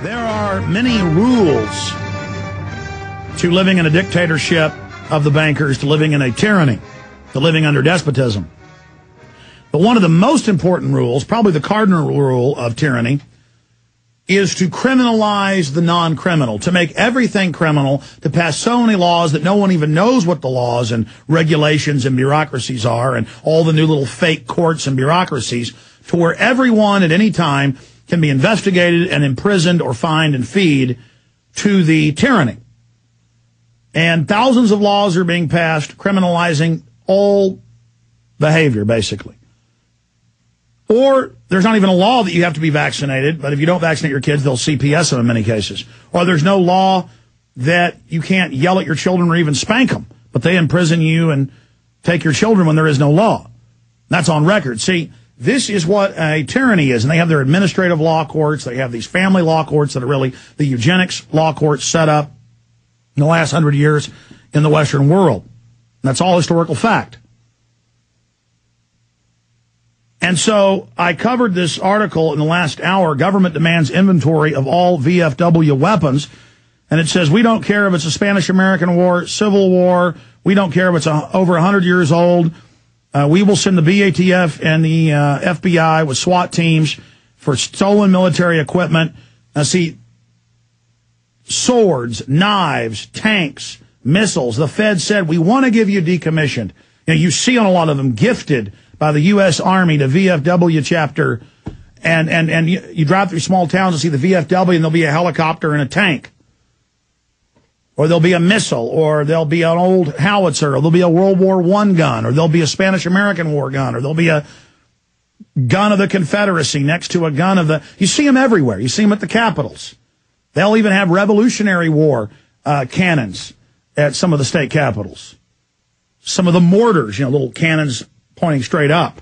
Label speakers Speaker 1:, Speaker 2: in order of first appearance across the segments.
Speaker 1: There are many rules to living in a dictatorship of the bankers, to living in a tyranny, to living under despotism. But one of the most important rules, probably the cardinal rule of tyranny, is to criminalize the non-criminal, to make everything criminal, to pass so many laws that no one even knows what the laws and regulations and bureaucracies are, and all the new little fake courts and bureaucracies, to where everyone at any time can be investigated and imprisoned or fined and feed to the tyranny. And thousands of laws are being passed criminalizing all behavior, basically. Or there's not even a law that you have to be vaccinated, but if you don't vaccinate your kids, they'll CPS them in many cases. Or there's no law that you can't yell at your children or even spank them, but they imprison you and take your children when there is no law. That's on record. See, this is what a tyranny is, and they have their administrative law courts. They have these family law courts that are really the eugenics law courts set up in the last 100 years in the Western world. And that's all historical fact. And so I covered this article in the last hour, Government Demands Inventory of All VFW Weapons. And it says, we don't care if it's a Spanish-American War, Civil War. We don't care if it's over 100 years old. We will send the BATF and the FBI with SWAT teams for stolen military equipment. Now, see, swords, knives, tanks, missiles. The Fed said, we want to give you decommissioned. You know, you see on a lot of them gifted by the U.S. Army to VFW chapter. And you drive through small towns and see the VFW, and there'll be a helicopter and a tank. Or there'll be a missile, or there'll be an old howitzer, or there'll be a World War I gun, or there'll be a Spanish-American War gun, or there'll be a gun of the Confederacy next to a gun of the... You see them everywhere. You see them at the capitals. They'll even have Revolutionary War cannons at some of the state capitals. Some of the mortars, you know, little cannons pointing straight up.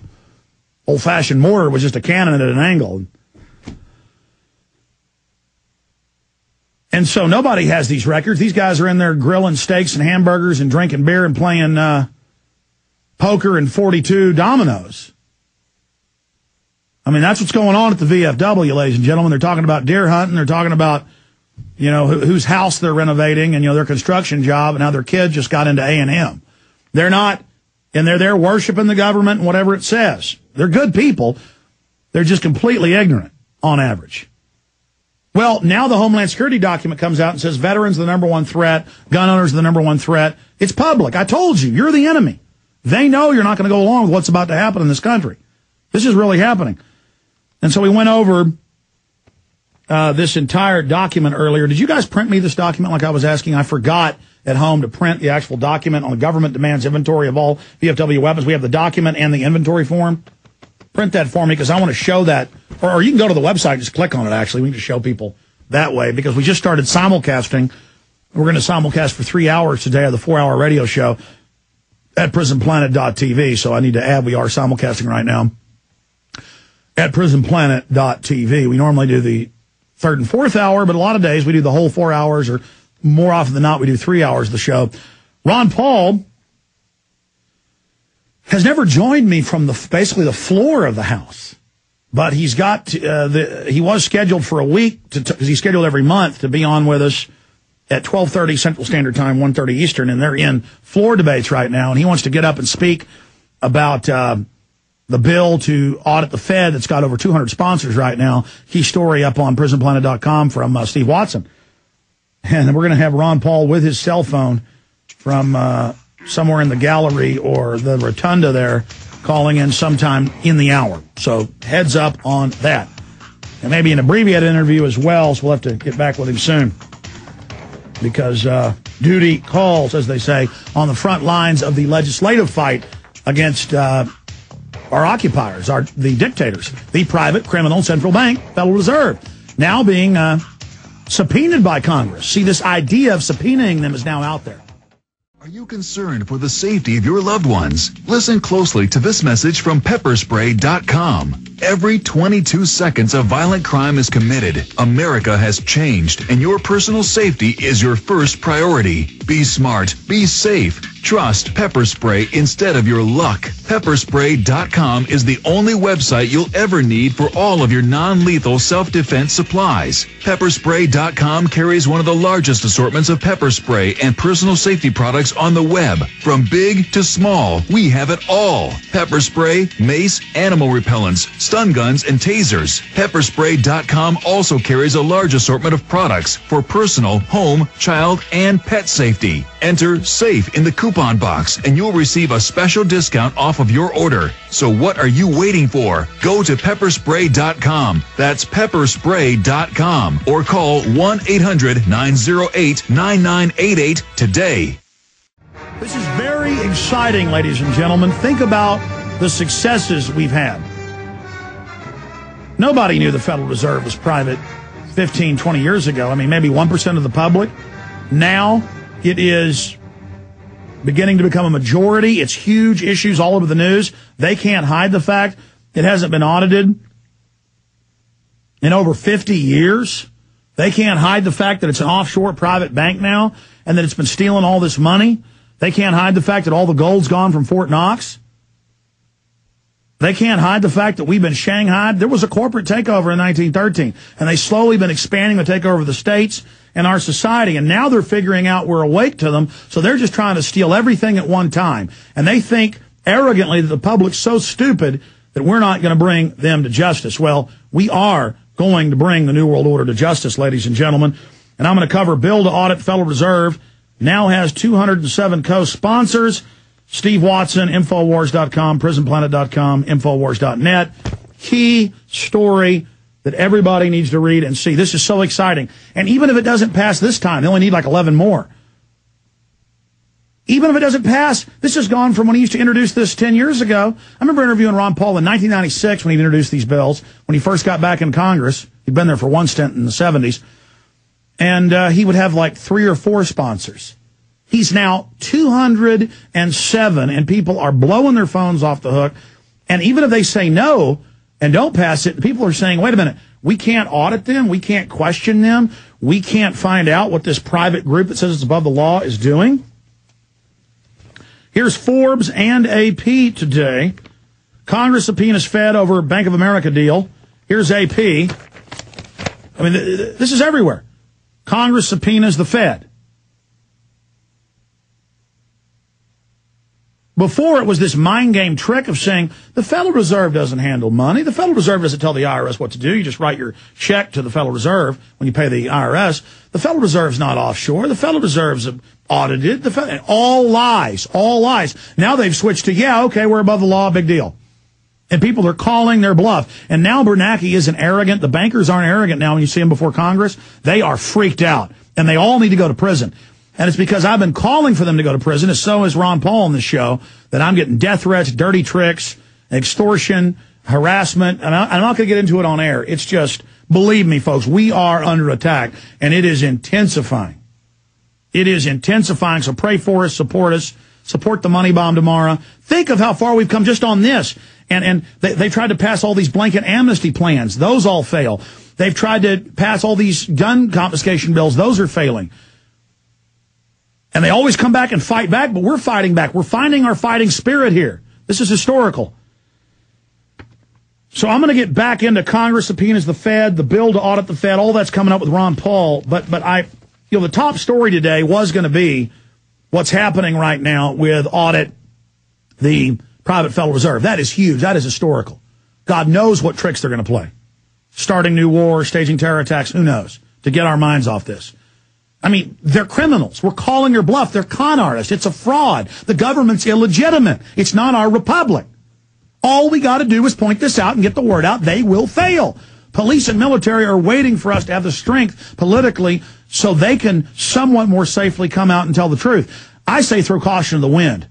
Speaker 1: Old-fashioned mortar was just a cannon at an angle. And so nobody has these records. These guys are in there grilling steaks and hamburgers and drinking beer and playing poker and 42 dominoes. I mean, that's what's going on at the VFW, ladies and gentlemen. They're talking about deer hunting. They're talking about, you know, whose house they're renovating and, you know, their construction job and how their kid just got into A&M. They're not, and they're there worshiping the government and whatever it says. They're good people. They're just completely ignorant on average. Well, now the Homeland Security document comes out and says veterans are the #1 threat, gun owners are the #1 threat. It's public. I told you, you're the enemy. They know you're not going to go along with what's about to happen in this country. This is really happening. And so we went over this entire document earlier. Did you guys print me this document like I was asking? I forgot at home to print the actual document on the Government Demands Inventory of All VFW Weapons. We have the document and the inventory form. Print that for me because I want to show that. Or you can go to the website and just click on it, actually. We can just show people that way because we just started simulcasting. We're going to simulcast for 3 hours today of the 4-hour radio show at prisonplanet.tv. So I need to add we are simulcasting right now at prisonplanet.tv. We normally do the 3rd and 4th hour, but a lot of days we do the whole 4 hours, or more often than not we do 3 hours of the show. Ron Paul has never joined me from basically the floor of the House, but he's got he was scheduled for a week because he's scheduled every month to be on with us at 12:30 Central Standard Time, 1:30 Eastern, and they're in floor debates right now, and he wants to get up and speak about the bill to audit the Fed that's got over 200 sponsors right now. Key story up on prisonplanet.com from Steve Watson, and we're going to have Ron Paul with his cell phone from somewhere in the gallery or the rotunda there, calling in sometime in the hour. So heads up on that. And maybe an abbreviated interview as well, so we'll have to get back with him soon. Because duty calls, as they say, on the front lines of the legislative fight against our occupiers, the dictators, the private criminal central bank, Federal Reserve, now being subpoenaed by Congress. See, this idea of subpoenaing them is now out there.
Speaker 2: Are you concerned for the safety of your loved ones? Listen closely to this message from pepperspray.com. Every 22 seconds a violent crime is committed. America has changed, and your personal safety is your first priority. Be smart, be safe. Trust Pepper Spray instead of your luck. Pepperspray.com is the only website you'll ever need for all of your non-lethal self-defense supplies. Pepperspray.com carries one of the largest assortments of pepper spray and personal safety products on the web. From big to small, we have it all. Pepper spray, mace, animal repellents, stun guns, and tasers. Pepperspray.com also carries a large assortment of products for personal, home, child, and pet safety. Enter SAFE in the coupon box and you'll receive a special discount off of your order. So what are you waiting for? Go to pepperspray.com. That's pepperspray.com or call 1-800-908-9988 today.
Speaker 1: This is very exciting, ladies and gentlemen. Think about the successes we've had. Nobody knew the Federal Reserve was private 15, 20 years ago. I mean, maybe 1% of the public. Now it is beginning to become a majority. It's huge issues all over the news. They can't hide the fact it hasn't been audited in over 50 years. They can't hide the fact that it's an offshore private bank now and that it's been stealing all this money. They can't hide the fact that all the gold's gone from Fort Knox. They can't hide the fact that we've been shanghaied. There was a corporate takeover in 1913, and they slowly been expanding the takeover of the states and our society, and now they're figuring out we're awake to them, so they're just trying to steal everything at one time. And they think arrogantly that the public's so stupid that we're not going to bring them to justice. Well, we are going to bring the New World Order to justice, ladies and gentlemen. And I'm going to cover Bill to Audit Federal Reserve. Now has 207 co-sponsors. Steve Watson, Infowars.com, PrisonPlanet.com, Infowars.net. Key story that everybody needs to read and see. This is so exciting. And even if it doesn't pass this time, they only need like 11 more. Even if it doesn't pass, this has gone from when he used to introduce this 10 years ago. I remember interviewing Ron Paul in 1996 when he introduced these bills, when he first got back in Congress. He'd been there for one stint in the 70s. And he would have like 3 or 4 sponsors. He's now 207, and people are blowing their phones off the hook. And even if they say no and don't pass it, people are saying, wait a minute, we can't audit them, we can't question them, we can't find out what this private group that says it's above the law is doing. Here's Forbes and AP today. Congress subpoenas Fed over Bank of America deal. Here's AP. I mean, this is everywhere. Congress subpoenas the Fed. Before, it was this mind game trick of saying the Federal Reserve doesn't handle money. The Federal Reserve doesn't tell the IRS what to do. You just write your check to the Federal Reserve when you pay the IRS. The Federal Reserve's not offshore. The Federal Reserve's audited. All lies. All lies. Now they've switched to, yeah, okay, we're above the law, big deal. And people are calling their bluff. And now Bernanke isn't arrogant. The bankers aren't arrogant now when you see them before Congress. They are freaked out. And they all need to go to prison. And it's because I've been calling for them to go to prison, and so is Ron Paul on this show, that I'm getting death threats, dirty tricks, extortion, harassment. And I'm not going to get into it on air. It's just, believe me, folks, we are under attack, and it is intensifying. It is intensifying, so pray for us, support the money bomb tomorrow. Think of how far we've come just on this. And they tried to pass all these blanket amnesty plans. Those all fail. They've tried to pass all these gun confiscation bills. Those are failing. And they always come back and fight back, but we're fighting back. We're finding our fighting spirit here. This is historical. So I'm going to get back into Congress subpoenas the Fed, the bill to audit the Fed, all that's coming up with Ron Paul. But the top story today was going to be what's happening right now with audit the private Federal Reserve. That is huge. That is historical. God knows what tricks they're going to play. Starting new war, staging terror attacks, who knows, to get our minds off this. I mean, they're criminals. We're calling their bluff. They're con artists. It's a fraud. The government's illegitimate. It's not our republic. All we got to do is point this out and get the word out. They will fail. Police and military are waiting for us to have the strength politically so they can somewhat more safely come out and tell the truth. I say throw caution to the wind.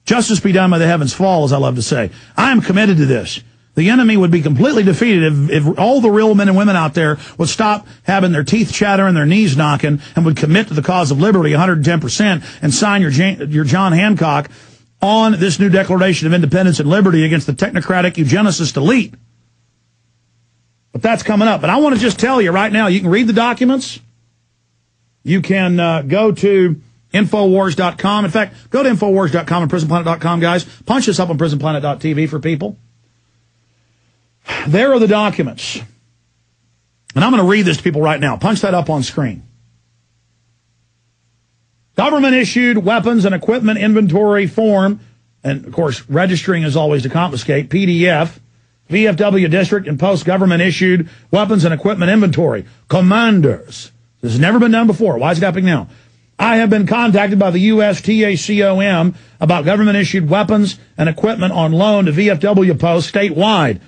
Speaker 1: Justice be done by the heavens fall, as I love to say. I am committed to this. The enemy would be completely defeated if all the real men and women out there would stop having their teeth chatter and their knees knocking and would commit to the cause of liberty 110% and sign your John Hancock on this new Declaration of Independence and Liberty against the technocratic eugenicist elite. But that's coming up. But I want to just tell you right now, you can read the documents. You can go to Infowars.com. In fact, go to Infowars.com and PrisonPlanet.com, guys. Punch this up on PrisonPlanet.tv for people. There are the documents. And I'm going to read this to people right now. Punch that up on screen. Government-issued weapons and equipment inventory form, and, of course, registering is always to confiscate, PDF, VFW district and post government-issued weapons and equipment inventory. Commanders. This has never been done before. Why is it happening now? I have been contacted by the U.S. TACOM about government-issued weapons and equipment on loan to VFW posts statewide.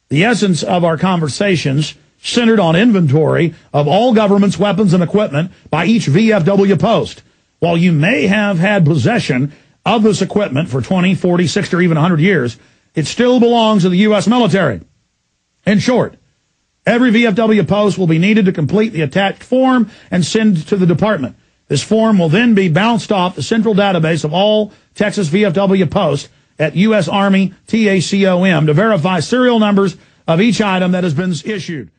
Speaker 1: The essence of our conversations centered on inventory of all government's weapons and equipment by each VFW post. While you may have had possession of this equipment for 20, 40, 60, or even 100 years, it still belongs to the U.S. military. In short, every VFW post will be needed to complete the attached form and send to the department. This form will then be bounced off the central database of all Texas VFW posts at U.S. Army TACOM to verify serial numbers of each item that has been issued.